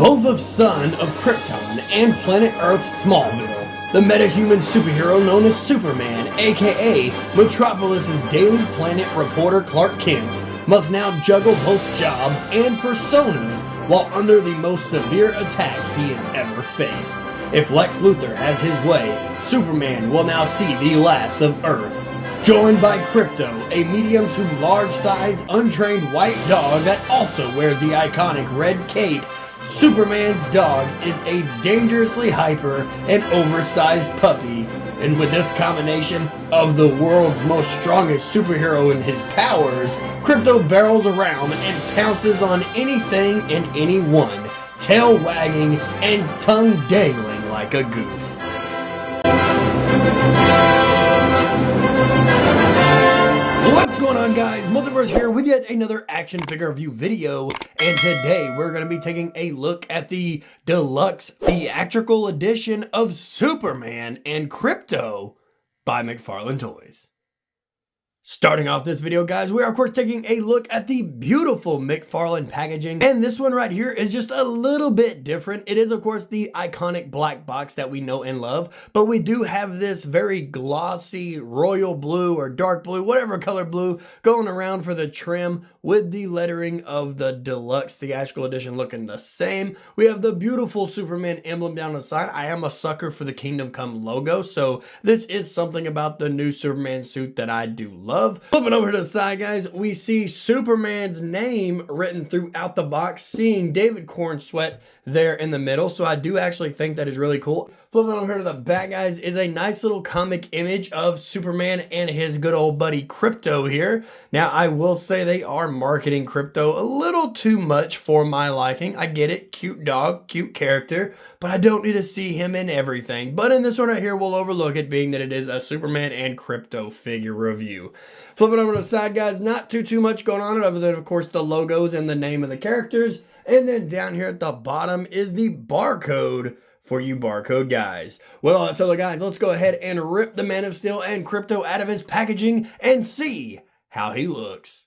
Both of son of Krypton and planet Earth Smallville, the metahuman superhero known as Superman, aka Metropolis's Daily Planet reporter Clark Kent, must now juggle both jobs and personas while under the most severe attack he has ever faced. If Lex Luthor has his way, Superman will now see the last of Earth. Joined by Krypto, a medium to large-sized, untrained white dog that also wears the iconic red cape, Superman's dog is a dangerously hyper and oversized puppy, and with this combination of the world's most strongest superhero and his powers, Krypto barrels around and pounces on anything and anyone, tail wagging and tongue dangling like a goof. What's going on, guys? Multiverse here with yet another action figure review video, and today we're going to be taking a look at the Deluxe Theatrical Edition of Superman and Krypto by Mcfarlane Toys. Starting off this video, guys, we are of course taking a look at the beautiful Mcfarlane packaging, and this one right here is just a little bit different. It is of course the iconic black box that we know and love, but we do have this very glossy royal blue or dark blue, whatever color blue, going around for the trim with the lettering of the Deluxe Theatrical Edition looking the same. We have the beautiful Superman emblem down the side. I am a sucker for the Kingdom Come logo, so this is something about the new Superman suit that I do love. Flipping over to the side, guys, we see Superman's name written throughout the box, seeing David Cornsweet there in the middle, so I do actually think that is really cool. Flipping over to the back, guys, is a nice little comic image of Superman and his good old buddy Krypto here. Now, I will say they are marketing Krypto a little too much for my liking. I get it, cute dog, cute character, but I don't need to see him in everything. But in this one right here, we'll overlook it, being that it is a Superman and Krypto figure review. Flipping over to the side, guys, not too much going on other than, of course, the logos and the name of the characters. And then down here at the bottom is the barcode for you barcode guys. With all that said, guys, let's go ahead and rip the Man of Steel and Krypto out of his packaging and see how he looks.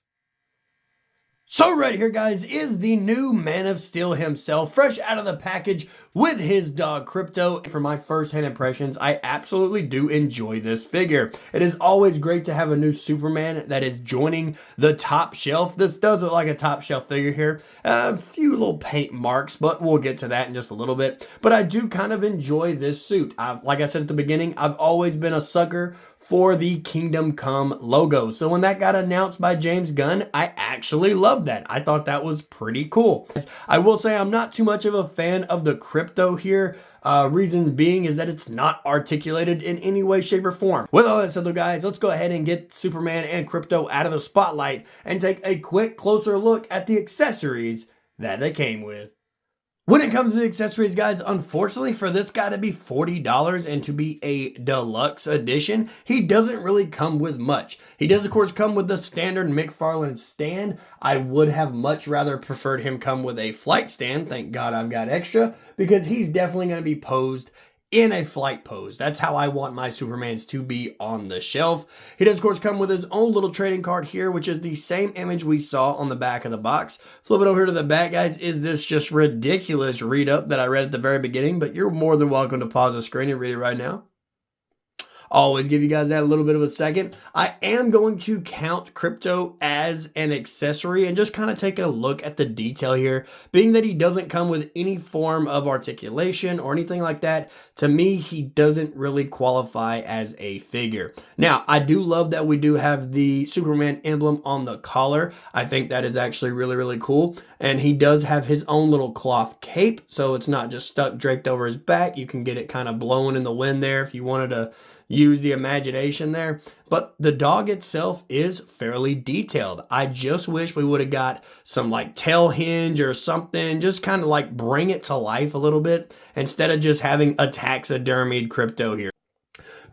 So right here, guys, is the new Man of Steel himself, fresh out of the package with his dog Krypto. For my first-hand impressions, I absolutely do enjoy this figure. It is always great to have a new Superman that is joining the top shelf. This does look like a top shelf figure here. A few little paint marks, but we'll get to that in just a little bit. But I do kind of enjoy this suit. Like I said at the beginning, I've always been a sucker for the Kingdom Come logo. So when that got announced by James Gunn, I actually loved that. I thought that was pretty cool. I will say I'm not too much of a fan of the Krypto here. Reason being is that it's not articulated in any way, shape, or form. With all that said, guys, let's go ahead and get Superman and Krypto out of the spotlight and take a quick, closer look at the accessories that they came with. When it comes to the accessories, guys, unfortunately for this guy to be $40 and to be a deluxe edition, he doesn't really come with much. He does, of course, come with the standard Mcfarlane stand. I would have much rather preferred him come with a flight stand. Thank God I've got extra, because he's definitely going to be posed in a flight pose. That's how I want my Supermans to be on the shelf. He does, of course, come with his own little trading card here, which is the same image we saw on the back of the box. Flipping over to the back, guys, is this just ridiculous read-up that I read at the very beginning, but you're more than welcome to pause the screen and read it right now. Always give you guys that a little bit of a second. I am going to count Krypto as an accessory and just kind of take a look at the detail here. Being that he doesn't come with any form of articulation or anything like that, to me, he doesn't really qualify as a figure. Now, I do love that we do have the Superman emblem on the collar. I think that is actually really cool. And he does have his own little cloth cape, so it's not just stuck draped over his back. You can get it kind of blowing in the wind there if you wanted to use the imagination there. But the dog itself is fairly detailed. I just wish we would have got some like tail hinge or something, just kind of like bring it to life a little bit instead of just having a taxidermied Krypto here.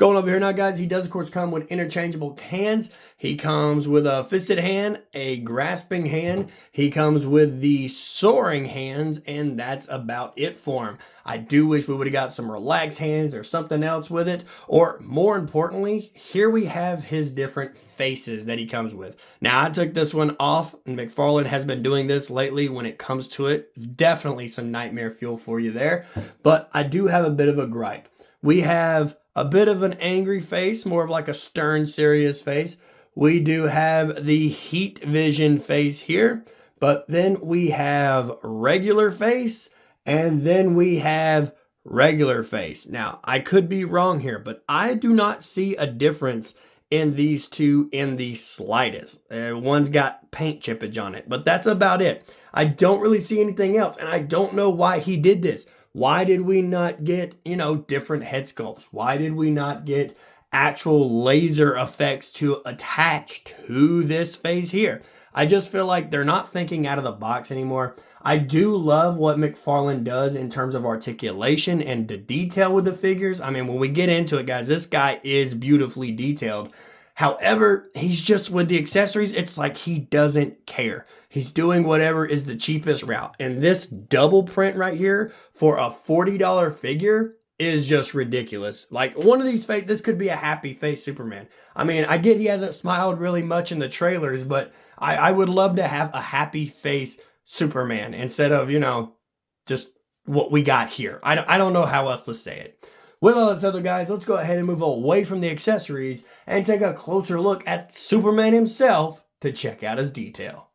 Going over here now, guys, he does, of course, come with interchangeable hands. He comes with a fisted hand, a grasping hand. He comes with the soaring hands, and that's about it for him. I do wish we would have got some relaxed hands or something else with it. Or, more importantly, here we have his different faces that he comes with. Now, I took this one off, and Mcfarlane has been doing this lately when it comes to it. Definitely some nightmare fuel for you there. But I do have a bit of a gripe. We have a bit of an angry face, more of like a stern, serious face. We do have the heat vision face here, but then we have regular face, and then we have regular face. Now, I could be wrong here, but I do not see a difference in these two in the slightest. One's got paint chippage on it, but that's about it. I don't really see anything else, and I don't know why he did this. Why did we not get, different head sculpts? Why did we not get actual laser effects to attach to this face here? I just feel like they're not thinking out of the box anymore. I do love what Mcfarlane does in terms of articulation and the detail with the figures. I mean, when we get into it, guys, this guy is beautifully detailed. However, he's just with the accessories, it's like he doesn't care. He's doing whatever is the cheapest route. And this double print right here for a $40 figure is just ridiculous. Like, one of these this could be a happy face Superman. I mean, I get he hasn't smiled really much in the trailers, but I would love to have a happy face Superman instead of, just what we got here. I don't know how else to say it. With all that said, guys, let's go ahead and move away from the accessories and take a closer look at Superman himself to check out his detail.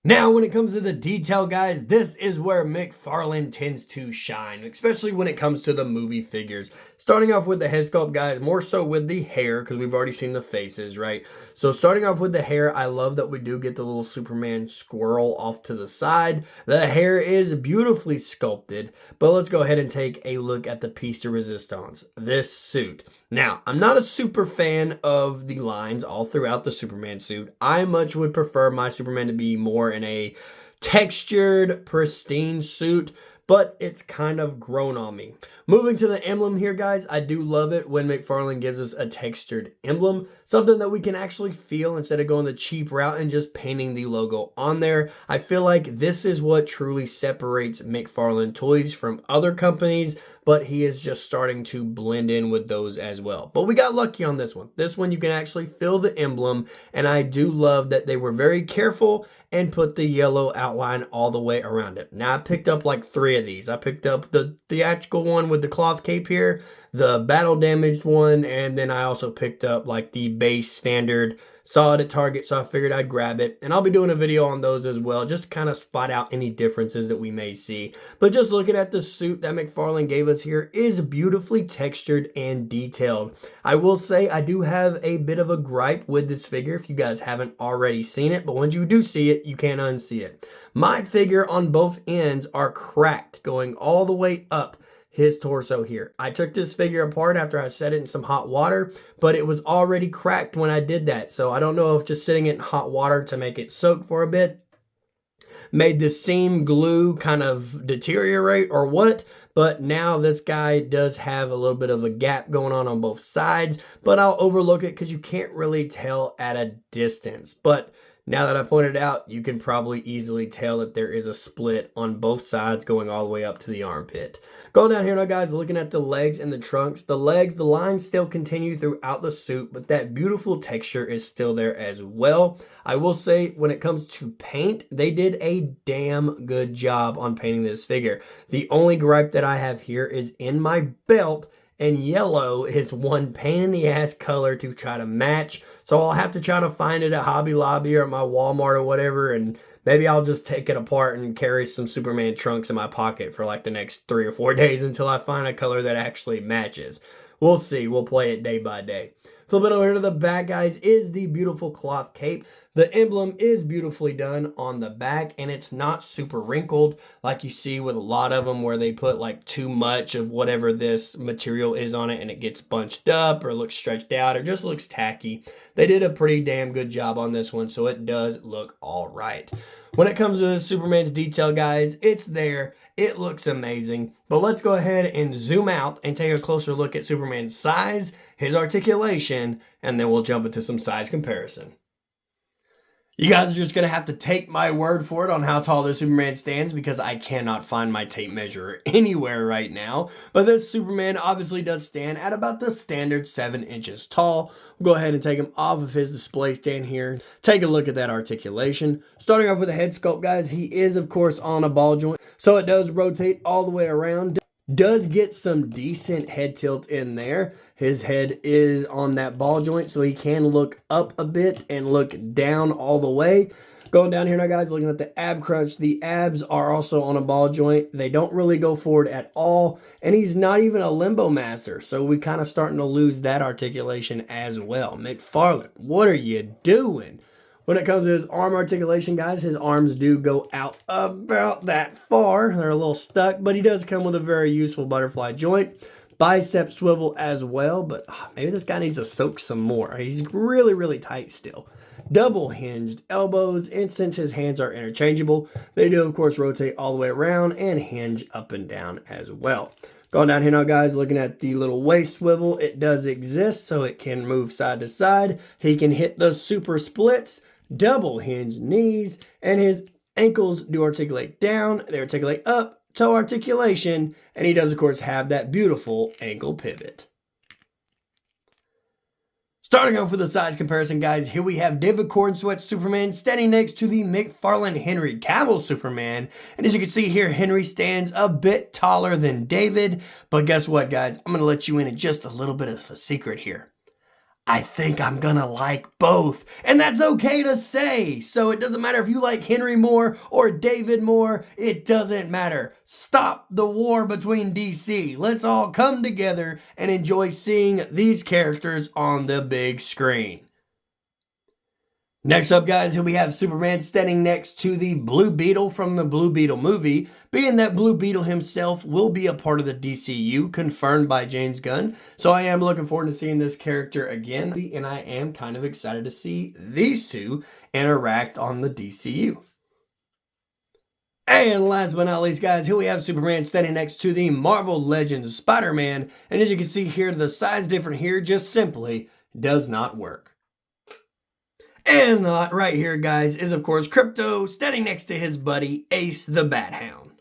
Now, when it comes to the detail, guys, this is where Mcfarlane tends to shine, especially when it comes to the movie figures. Starting off with the head sculpt, guys, more so with the hair, because we've already seen the faces, right? So starting off with the hair, I love that we do get the little Superman squirrel off to the side. The hair is beautifully sculpted, but let's go ahead and take a look at the piece de resistance, this suit. Now, I'm not a super fan of the lines all throughout the Superman suit. I much would prefer my Superman to be more in a textured, pristine suit, but it's kind of grown on me. Moving to the emblem here, guys, I do love it when Mcfarlane gives us a textured emblem, something that we can actually feel instead of going the cheap route and just painting the logo on there. I feel like this is what truly separates Mcfarlane Toys from other companies, but he is just starting to blend in with those as well. But we got lucky on this one. This one you can actually feel the emblem, and I do love that they were very careful and put the yellow outline all the way around it. Now, I picked up like 3 of these. I picked up the theatrical one with the cloth cape here, the battle damaged one, and then I also picked up like the base standard. Saw it at Target, so I figured I'd grab it. And I'll be doing a video on those as well, just to kind of spot out any differences that we may see. But just looking at the suit that Mcfarlane gave us here is beautifully textured and detailed. I will say I do have a bit of a gripe with this figure if you guys haven't already seen it. But once you do see it, you can't unsee it. My figure on both ends are cracked, going all the way up his torso here. I took this figure apart after I set it in some hot water, but it was already cracked when I did that. So I don't know if just sitting it in hot water to make it soak for a bit made the seam glue kind of deteriorate or what, but now this guy does have a little bit of a gap going on both sides, but I'll overlook it because you can't really tell at a distance. But now that I pointed out, you can probably easily tell that there is a split on both sides going all the way up to the armpit. Going down here now, guys, looking at the legs and the trunks. The legs, the lines still continue throughout the suit, but that beautiful texture is still there as well. I will say, when it comes to paint, they did a damn good job on painting this figure. The only gripe that I have here is in my belt, and yellow is one pain in the ass color to try to match. So I'll have to try to find it at Hobby Lobby or at my Walmart or whatever, and maybe I'll just take it apart and carry some Superman trunks in my pocket for like the next 3 or 4 days until I find a color that actually matches. We'll see. We'll play it day by day. Flipping over to the back, guys, is the beautiful cloth cape. The emblem is beautifully done on the back, and it's not super wrinkled like you see with a lot of them where they put like too much of whatever this material is on it and it gets bunched up or looks stretched out or just looks tacky. They did a pretty damn good job on this one, so it does look all right. When it comes to Superman's detail, guys, it's there. It looks amazing. But let's go ahead and zoom out and take a closer look at Superman's size, his articulation, and then we'll jump into some size comparison. You guys are just going to have to take my word for it on how tall this Superman stands because I cannot find my tape measure anywhere right now. But this Superman obviously does stand at about the standard 7 inches tall. We'll go ahead and take him off of his display stand here. Take a look at that articulation. Starting off with the head sculpt, guys, he is of course on a ball joint. So it does rotate all the way around. Does get some decent head tilt in there. His head is on that ball joint, so he can look up a bit and look down all the way. Going down here now, guys, looking at the ab crunch. The abs are also on a ball joint. They don't really go forward at all, and he's not even a limbo master, so we kind of starting to lose that articulation as well. Mcfarlane, what are you doing? When it comes to his arm articulation, guys, his arms do go out about that far. They're a little stuck, but he does come with a very useful butterfly joint. Bicep swivel as well, but maybe this guy needs to soak some more. He's really, really tight still. Double hinged elbows, and since his hands are interchangeable, they do, of course, rotate all the way around and hinge up and down as well. Going down here now, guys, looking at the little waist swivel, it does exist, so it can move side to side. He can hit the super splits. Double hinged knees, and his ankles do articulate down, they articulate up, toe articulation, and he does of course have that beautiful ankle pivot. Starting off with the size comparison, guys, here we have David Cornsweat's Superman standing next to the Mcfarlane Henry Cavill Superman, and as you can see here, Henry stands a bit taller than David, but guess what, guys, I'm going to let you in on just a little bit of a secret here. I think I'm gonna like both, and that's okay to say. So it doesn't matter if you like Henry more or David more, it doesn't matter. Stop the war between DC. Let's all come together and enjoy seeing these characters on the big screen. Next up, guys, here we have Superman standing next to the Blue Beetle from the Blue Beetle movie, being that Blue Beetle himself will be a part of the DCU, confirmed by James Gunn. So I am looking forward to seeing this character again, and I am kind of excited to see these two interact on the DCU. And last but not least, guys, here we have Superman standing next to the Marvel Legends Spider-Man, and as you can see here, the size difference here just simply does not work. And right here, guys, is of course Crypto standing next to his buddy Ace the Bat Hound.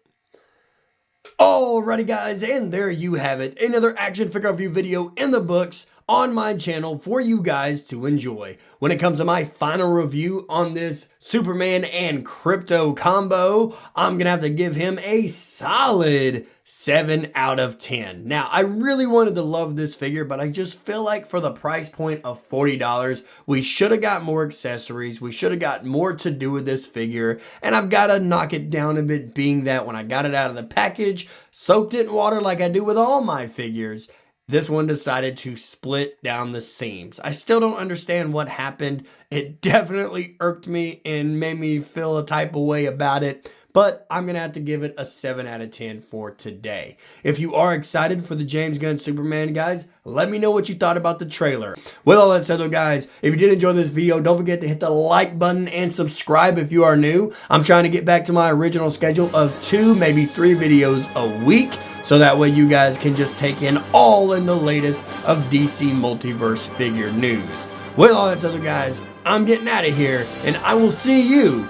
Alrighty, guys, and there you have it. Another action figure review video in the books on my channel for you guys to enjoy. When it comes to my final review on this Superman and Crypto combo, I'm gonna have to give him a solid 7 out of 10. Now, I really wanted to love this figure, but I just feel like for the price point of $40, we should have got more accessories. We should have got more to do with this figure, and I've got to knock it down a bit, being that when I got it out of the package, soaked it in water like I do with all my figures, this one decided to split down the seams. I still don't understand what happened. It definitely irked me and made me feel a type of way about it. But I'm going to have to give it a 7 out of 10 for today. If you are excited for the James Gunn Superman, guys, let me know what you thought about the trailer. With all that said, though, guys, if you did enjoy this video, don't forget to hit the like button and subscribe if you are new. I'm trying to get back to my original schedule of 2, maybe 3 videos a week, so that way you guys can just take in all in the latest of DC Multiverse figure news. With all that said, though, guys, I'm getting out of here, and I will see you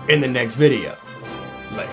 in the next video. Later.